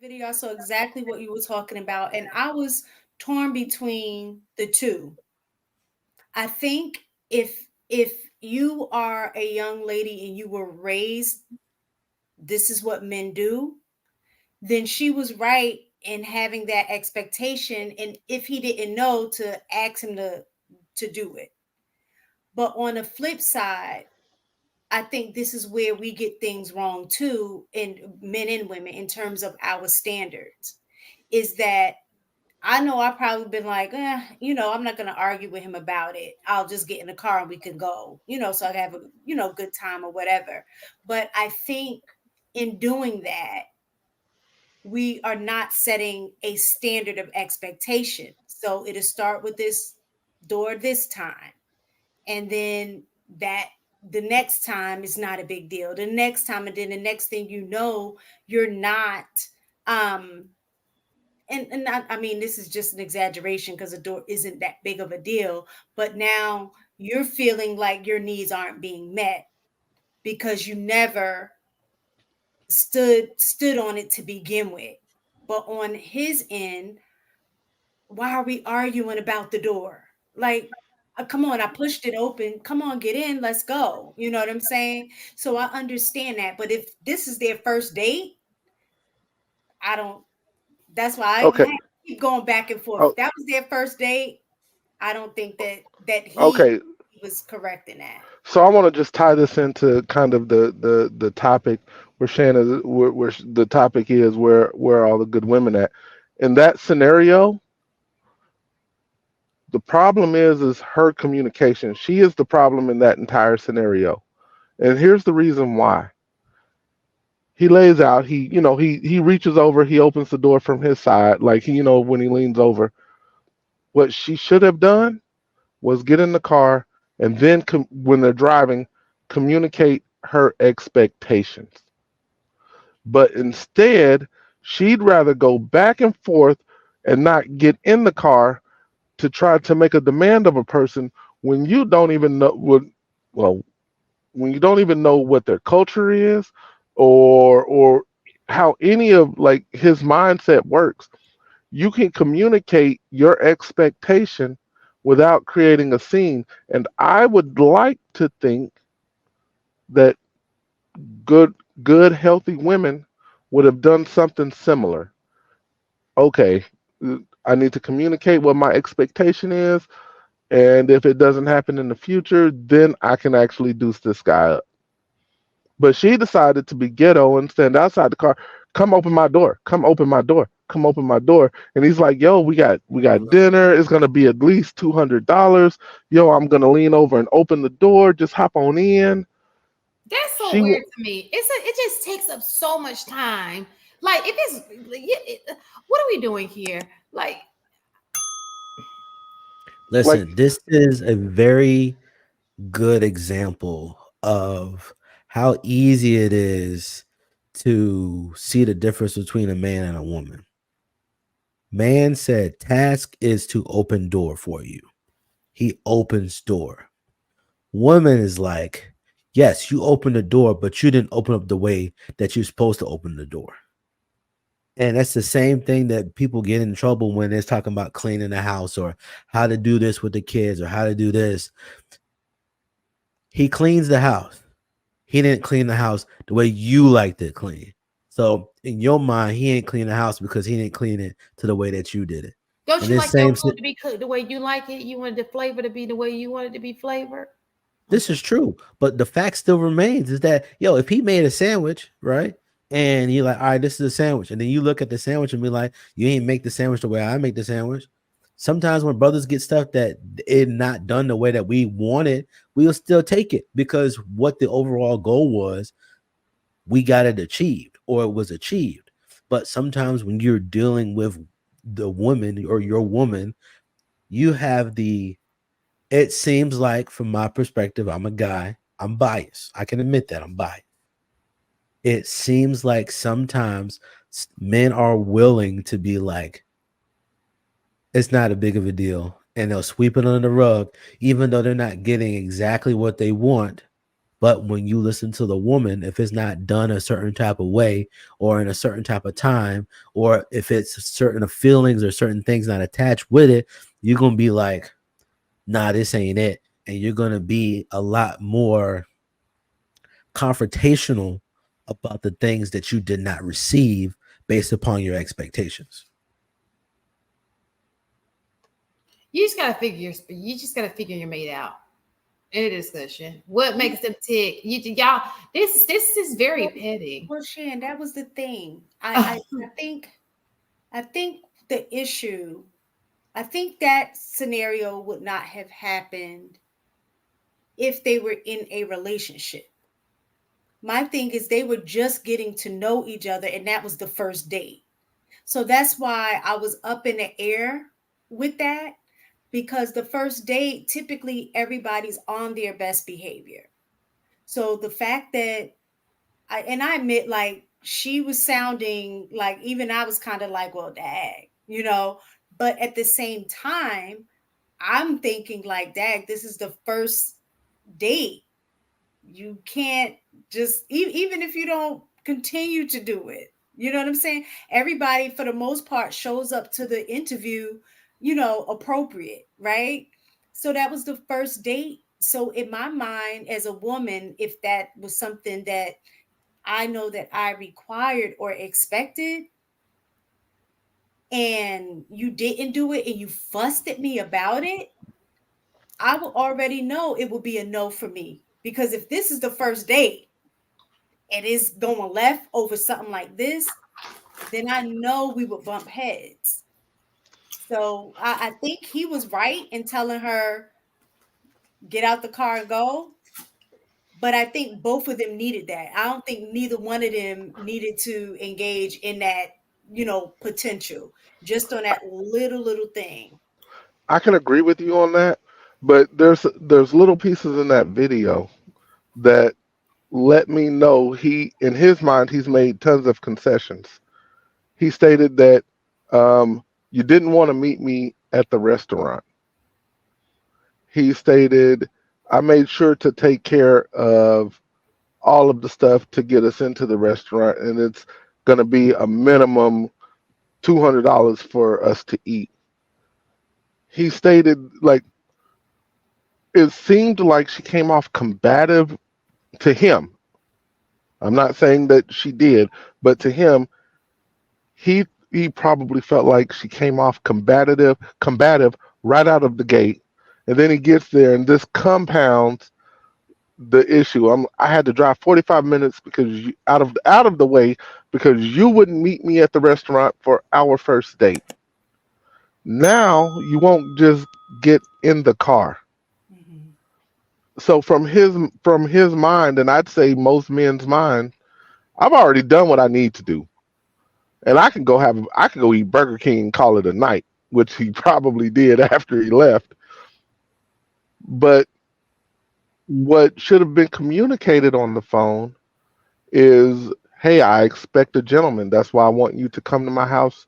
video, I saw exactly what you were talking about, and I was torn between the two. I think if you are a young lady and you were raised, this is what men do, then she was right in having that expectation. And if he didn't know, to ask him to do it. But on the flip side, I think this is where we get things wrong too, in men and women, in terms of our standards. Is that I know I've probably been like, I'm not going to argue with him about it. I'll just get in the car and we can go, so I can have a, good time or whatever. But I think in doing that, we are not setting a standard of expectation. So it'll start with this door this time. And then that the next time is not a big deal. The next time, and then the next thing you know, you're not um and not, I mean, this is just an exaggeration because a door isn't that big of a deal, but now you're feeling like your needs aren't being met because you never stood on it to begin with. But on his end, why are we arguing about the door? Like, come on, I pushed it open. Come on, get in. Let's go. You know what I'm saying? So I understand that. But if this is their first date, I don't. That's why I Okay. had to keep going back and forth. Oh, If that was their first date, I don't think that okay. he was correct in that. So I want to just tie this into kind of the topic where Shannon, where the topic is where are all the good women at? In that scenario, the problem is her communication. She is the problem in that entire scenario. And here's the reason why. He lays out, he reaches over, he opens the door from his side, like when he leans over. What she should have done was get in the car and then when they're driving, communicate her expectations. But instead, she'd rather go back and forth and not get in the car to try to make a demand of a person when you don't even know what, well, when you don't even know what their culture is, or how any of like his mindset works. You can communicate your expectation without creating a scene. And I would like to think that good good healthy women would have done something similar. Okay, I need to communicate what my expectation is, and if it doesn't happen in the future, then I can actually deuce this guy up. But she decided to be ghetto and stand outside the car. Come open my door. Come open my door. Come open my door. And he's like, "Yo, we got dinner. It's gonna be at least $200. Yo, I'm gonna lean over and open the door. Just hop on in." That's so She, weird to me. It just takes up so much time. Like if it's what are we doing here? Like like, Listen, this is a very good example of how easy it is to see the difference between a man and a woman. Man said task is to open door for you. He opens door. Woman is like, yes, you open the door, but you didn't open up the way that you're supposed to open the door. And that's the same thing that people get in trouble when they're talking about cleaning the house or how to do this with the kids or how to do this. He cleans the house. He didn't clean the house the way you liked it clean. So in your mind, he ain't clean the house because he didn't clean it to the way that you did it. don't And you this like your same food to be cooked the way you like it? You wanted the flavor to be the way you want it to be flavored? This Okay. is true, but the fact still remains is that if he made a sandwich, right, and you're like, all right, this is a sandwich, and then you look at the sandwich and be like, you ain't make the sandwich the way I make the sandwich. Sometimes when brothers get stuff that it not done the way that we want it, we'll still take it because what the overall goal was, we got it achieved or it was achieved. But sometimes when you're dealing with the woman or your woman, you have the it seems like, from my perspective, I'm a guy, I'm biased. I can admit that I'm biased. It seems like sometimes men are willing to be like, it's not a big of a deal. And they'll sweep it under the rug, even though they're not getting exactly what they want. But when you listen to the woman, if it's not done a certain type of way or in a certain type of time, or if it's certain feelings or certain things not attached with it, you're gonna be like, nah, this ain't it. And you're gonna be a lot more confrontational about the things that you did not receive based upon your expectations. You just gotta figure your mate out in a discussion. What makes them tick? Y'all, this is very Well, petty. well, Shan, that was the thing. I think the issue. I think that scenario would not have happened if they were in a relationship. My thing is they were just getting to know each other, and that was the first date. So that's why I was up in the air with that, because the first date, typically everybody's on their best behavior. So the fact that I admit, like, she was sounding like, even I was kind of like, well, dag, but at the same time, I'm thinking like, dag, this is the first date. You can't just, even if you don't continue to do it, you know what I'm saying? Everybody, for the most part, shows up to the interview, appropriate, right? So that was the first date. So in my mind, as a woman, if that was something that I know that I required or expected, and you didn't do it and you fussed at me about it, I will already know it will be a no for me. Because if this is the first date and it's going left over something like this, then I know we would bump heads. So I think he was right in telling her, get out the car and go. But I think both of them needed that. I don't think neither one of them needed to engage in that, potential, just on that little thing. I can agree with you on that, but there's little pieces in that video that let me know he in his mind he's made tons of concessions. He stated that you didn't want to meet me at the restaurant. He stated I made sure to take care of all of the stuff to get us into the restaurant, and it's going to be a minimum $200 for us to eat. He stated like it seemed like she came off combative to him. I'm not saying that she did, but to him, he probably felt like she came off combative right out of the gate. And then he gets there and this compounds the issue. I had to drive 45 minutes because out of the way because you wouldn't meet me at the restaurant for our first date. Now you won't just get in the car. Mhm. So from his mind, and I'd say most men's mind, I've already done what I need to do, and I can go eat Burger King and call it a night, which he probably did after he left. But what should have been communicated on the phone is, hey, I expect a gentleman. That's why I want you to come to my house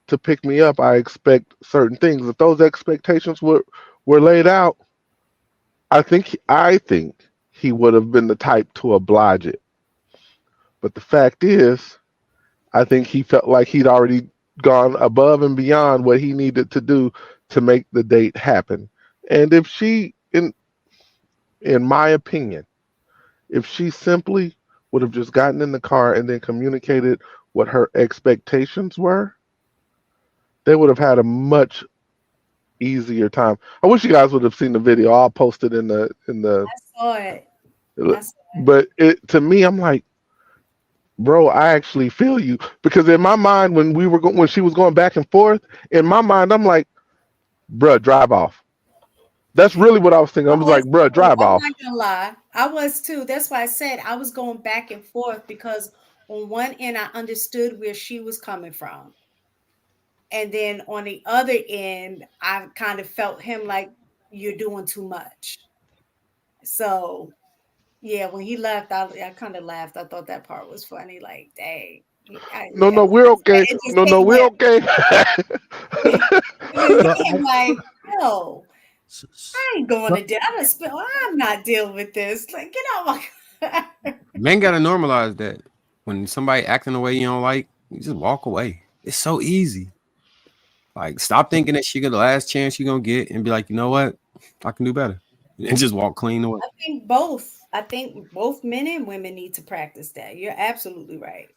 to pick me up. I expect certain things. If those expectations were laid out, I think he would have been the type to oblige it. But the fact is, I think he felt like he'd already gone above and beyond what he needed to do to make the date happen. And if she, in my opinion, if she simply would have just gotten in the car and then communicated what her expectations were, they would have had a much easier time. I wish you guys would have seen the video. I'll post it in the. I saw it. I saw it. But to me, I'm like, bro, I actually feel you because in my mind, when she was going back and forth, in my mind, I'm like, bruh, drive off. That's really what I was thinking. I I was was like, bruh, too. drive I'm off. not gonna lie. I was too. That's why I said I was going back and forth, because on one end I understood where she was coming from. And then on the other end, I kind of felt him like, you're doing too much. So yeah, when he left, I kind of laughed. I thought that part was funny. Like, dang. No, Yeah, no, we're okay. it just No, no, came we're with okay. it So came like, no, s- I ain't going so, to deal. I'm not dealing with this. Like, get out my Men gotta normalize that. When somebody acting the way you don't like, you just walk away. It's so easy. Like, stop thinking that she got the last chance you're gonna get, and be like, you know what, I can do better, and just walk clean away. I think both. I think both men and women need to practice that. You're absolutely right.